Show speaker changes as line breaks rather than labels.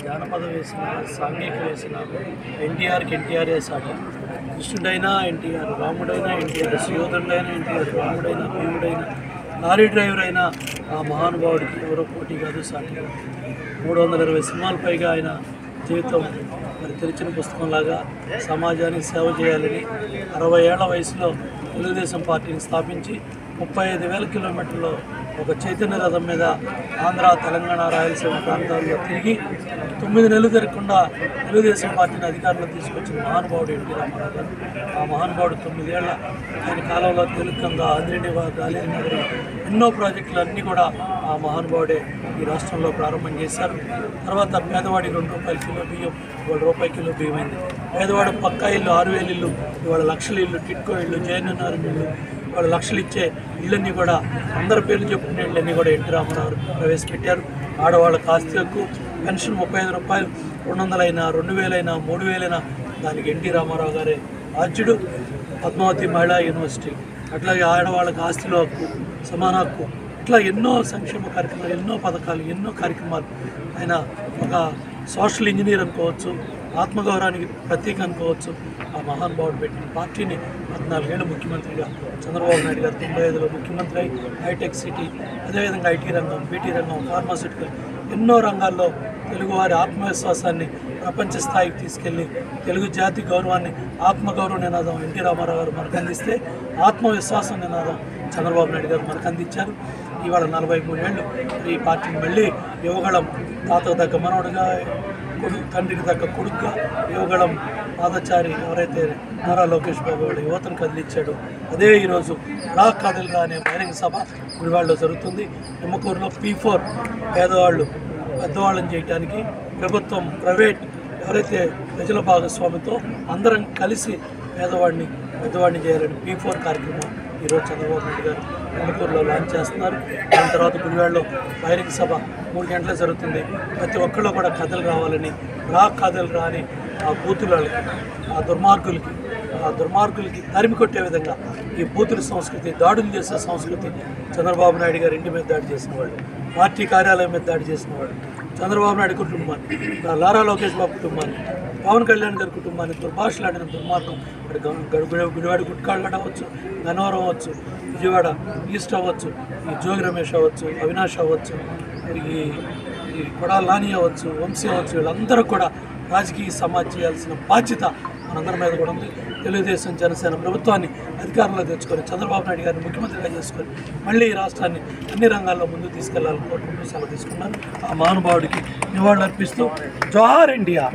జానపద వేసిన సాంఘిక వేసిన ఎన్టీఆర్కి ఎన్టీఆర్ఏ సాటి. కృష్ణుడైనా ఎన్టీఆర్, రాముడైనా ఎన్టీఆర్, సుయోధుడైనా ఎన్టీఆర్, రాముడైనా భీముడైనా లారీ డ్రైవర్ అయినా ఆ మహానుభావుడికి ఎవరో పోటీ కాదు, సాటి. 320 సినిమాలు పైగా ఆయన జీవితం మరి తెరిచిన పుస్తకంలాగా సమాజానికి సేవ చేయాలని 60 ఏళ్ల వయసులో తెలుగుదేశం పార్టీని స్థాపించి 35,000 కిలోమీటర్లు ఒక చైతన్య రథం మీద ఆంధ్ర, తెలంగాణ, రాయలసీమ ప్రాంతాల్లో తిరిగి 9 నెలలు తిరగకుండా తెలుగుదేశం పార్టీని అధికారంలో తీసుకొచ్చిన మహానుభావుడు ఎన్టీ రామారావు గారు. ఆ మహానుభావుడు 9 ఏళ్ల ఆయన కాలంలో తెలుగుగా ఆంధ్రనివా, గాలేరు నగరం ఎన్నో ప్రాజెక్టులు అన్నీ కూడా ఆ మహానుభావుడే ఈ రాష్ట్రంలో ప్రారంభం చేశారు. తర్వాత పేదవాడి ₹2 కిలో బియ్యం ఇవాళ రూపాయి కిలో బియ్యం అయింది. పేదవాడు పక్కా ఇల్లు 6,000 ఇల్లు ఇవాళ లక్షల ఇల్లు, టిట్కో ఇల్లు, జయనన్నారం ఇల్లు వాళ్ళు లక్షలు ఇచ్చే ఇళ్ళన్నీ కూడా అందరి పేర్లు చెప్పుకునే ఇళ్ళన్నీ కూడా ఎన్టీ రామారావు ప్రవేశపెట్టారు. ఆడవాళ్ళకి ఆస్తి హక్కు, పెన్షన్ ₹35, 200 అయినా 2,000 అయినా 3,000 అయినా దానికి ఎన్టీ రామారావు గారే బాధ్యుడు. పద్మావతి మహిళా యూనివర్సిటీ, అట్లాగే ఆడవాళ్ళకి ఆస్తిలో హక్కు, సమాన హక్కు, ఇట్లా ఎన్నో సంక్షేమ కార్యక్రమాలు, ఎన్నో పథకాలు, ఎన్నో కార్యక్రమాలు. ఆయన ఒక సోషల్ ఇంజనీర్ అనుకోవచ్చు, ఆత్మగౌరవానికి ప్రతీక అనుకోవచ్చు. ఆ మహానుభావుడు పెట్టిన పార్టీని 14 ఏళ్ళు ముఖ్యమంత్రిగా చంద్రబాబు నాయుడు గారు 95లో ముఖ్యమంత్రి అయి హైటెక్ సిటీ, అదేవిధంగా ఐటీ రంగం, బీటీ రంగం, ఫార్మాసిటికల్ ఎన్నో రంగాల్లో తెలుగువారి ఆత్మవిశ్వాసాన్ని ప్రపంచ స్థాయికి తీసుకెళ్ళి తెలుగు జాతి గౌరవాన్ని, ఆత్మగౌరవ నినాదం ఎన్టీ రామారావు గారు మనకు అందిస్తే ఆత్మవిశ్వాసం నినాదం చంద్రబాబు నాయుడు గారు మనకు అందించారు. ఇవాళ 43 ఏళ్ళు ఈ పార్టీని మళ్ళీ యువగళం తాతకు తగ్గ మనవడుగా, తండ్రికి తగ్గ కొడుకుగా, యువగళం పాదచారి ఎవరైతే నారా లోకేష్ బాబు వాళ్ళ యువతను కదిలిచ్చాడో అదే ఈరోజు రా కదలిరా అనే బహిరంగ సభ గుడివాడలో జరుగుతుంది. నిమ్మకూరులో P4 పేదవాళ్ళు పెద్దవాళ్ళని చేయడానికి ప్రభుత్వం, ప్రైవేట్ ఎవరైతే ప్రజల భాగస్వామితో అందరం కలిసి పేదవాడిని పెద్దవాడిని చేయాలని P4 కార్యక్రమం ఈరోజు చంద్రబాబు నాయుడు గారు నిమ్మకూరులో లాంచ్ చేస్తున్నారు. దాని తర్వాత గుడివాడలో బహిరంగ సభ 3 గంటలకు జరుగుతుంది. ప్రతి ఒక్కళ్ళు కూడా కథలు రావాలని, రా కథలు రా అని ఆ బూతులకి, ఆ దుర్మార్గులకి తరిమి కొట్టే విధంగా ఈ బూతుల సంస్కృతి, దాడులు చేసే సంస్కృతి, చంద్రబాబు నాయుడు గారు ఇంటి మీద దాడి చేసిన వాళ్ళు, పార్టీ కార్యాలయం మీద దాడి చేసిన వాళ్ళు, చంద్రబాబు నాయుడు కుటుంబాన్ని, నారా లోకేష్ బాబు కుటుంబాన్ని, పవన్ కళ్యాణ్ గారి కుటుంబాన్ని దుర్భాషలాడిన దుర్మార్గం గుడివాడ గుట్కాళ్ళ అవ్వచ్చు, గన్నవరం అవ్వచ్చు, విజయవాడ ఈస్ట్ అవ్వచ్చు, ఈ జోగి రమేష్ అవ్వచ్చు, అవినాష్ అవ్వచ్చు, ఈ కొడాల నాని అవ్వచ్చు, వంశీ అవ్వచ్చు, వీళ్ళందరూ కూడా రాజకీయ సమాజ్ చేయాల్సిన బాధ్యత మనందరి మీద కూడా ఉంది. తెలుగుదేశం జనసేన ప్రభుత్వాన్ని అధికారంలో తెచ్చుకొని చంద్రబాబు నాయుడు గారిని ముఖ్యమంత్రిగా చేసుకొని మళ్ళీ ఈ రాష్ట్రాన్ని అన్ని రంగాల్లో ముందుకు తీసుకెళ్లాలని కోరుకుంటూ సెలవు తీసుకున్నాను. ఆ మహానుభావుడికి నివాళులు అర్పిస్తూ జోహార్ ఇండియా.